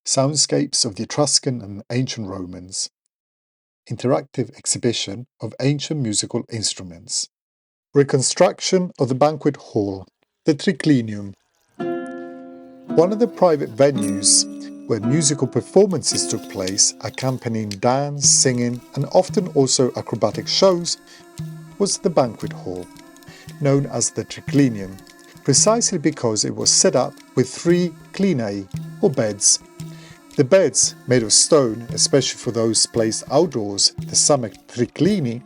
Soundscapes of the Etruscan and Ancient Romans. Interactive exhibition of ancient musical instruments. Reconstruction of the banquet hall, the Triclinium. One of the private venues where musical performances took place, accompanying dance, singing, and often also acrobatic shows, was the banquet hall, known as the Triclinium, precisely because it was set up with 3 klinai, or beds. The beds, made of stone, especially for those placed outdoors, the summer triclini,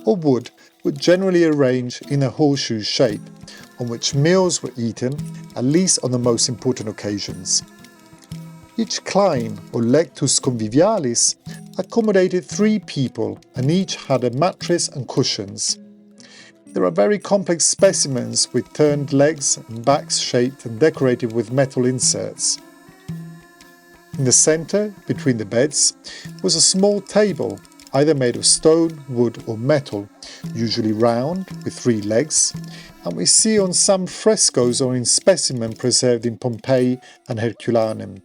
or wood, were generally arranged in a horseshoe shape, on which meals were eaten, at least on the most important occasions. Each kline, or lectus convivialis, accommodated 3 people, and each had a mattress and cushions. There are very complex specimens with turned legs and backs shaped and decorated with metal inserts. In the centre, between the beds, was a small table, either made of stone, wood or metal, usually round, with 3 legs, and we see on some frescoes or in specimens preserved in Pompeii and Herculaneum.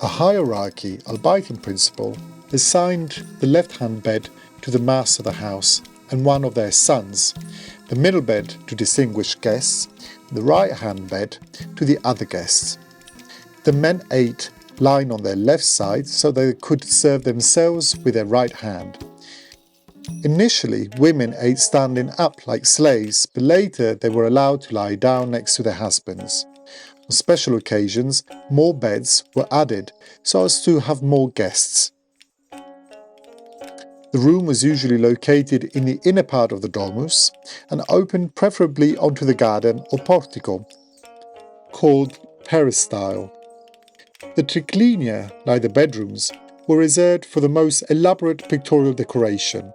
A hierarchy, albeit in principle, assigned the left-hand bed to the master of the house and one of their sons, the middle bed to distinguished guests, the right-hand bed to the other guests. The men ate lying on their left side so they could serve themselves with their right hand. Initially, women ate standing up like slaves, but later they were allowed to lie down next to their husbands. On special occasions, more beds were added so as to have more guests. The room was usually located in the inner part of the domus and opened preferably onto the garden or portico, called peristyle. The triclinia, like the bedrooms, were reserved for the most elaborate pictorial decoration,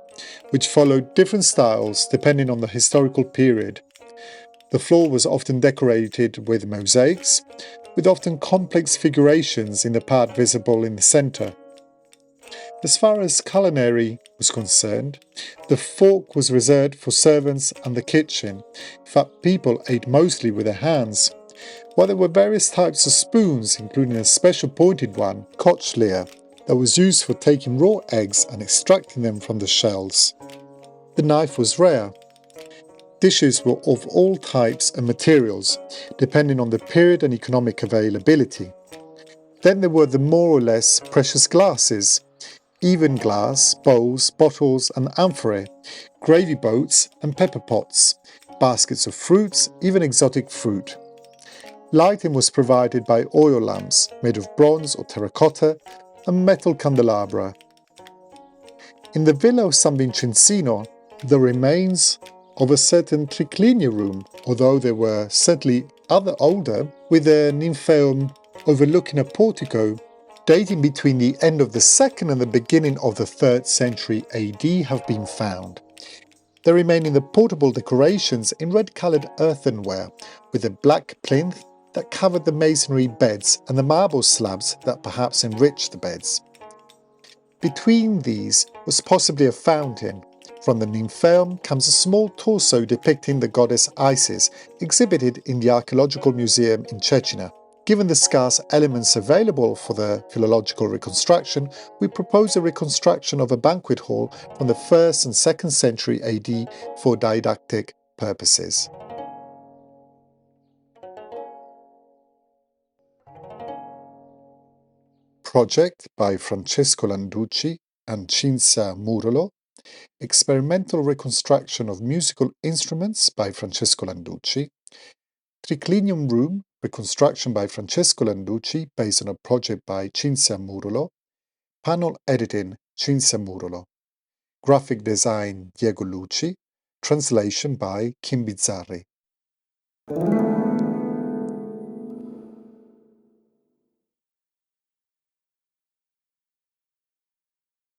which followed different styles depending on the historical period. The floor was often decorated with mosaics, with often complex figurations in the part visible in the centre. As far as culinary was concerned, the fork was reserved for servants and the kitchen. In fact, people ate mostly with their hands, while there were various types of spoons, including a special pointed one, cochlear, that was used for taking raw eggs and extracting them from the shells. The knife was rare. Dishes were of all types and materials, depending on the period and economic availability. Then there were the more or less precious glasses, even glass, bowls, bottles and amphorae, gravy boats and pepper pots, baskets of fruits, even exotic fruit. Lighting was provided by oil lamps made of bronze or terracotta and metal candelabra. In the villa of San Vincenzino, the remains of a certain triclinia room, although there were certainly other older, with a nymphaeum overlooking a portico, dating between the end of the 2nd and the beginning of the 3rd century AD, have been found. There remain in the portable decorations in red-coloured earthenware, with a black plinth that covered the masonry beds and the marble slabs that perhaps enriched the beds. Between these was possibly a fountain. From the nymphaeum comes a small torso depicting the goddess Isis, exhibited in the Archaeological Museum in Cecina. Given the scarce elements available for the philological reconstruction, we propose a reconstruction of a banquet hall from the 1st and 2nd century AD for didactic purposes. Project by Francesco Landucci and Cinzia Murolo. Experimental reconstruction of musical instruments by Francesco Landucci. Triclinium room reconstruction by Francesco Landucci based on a project by Cinzia Murolo. Panel editing Cinzia Murolo. Graphic design Diego Lucci. Translation by Kim Bizzarri.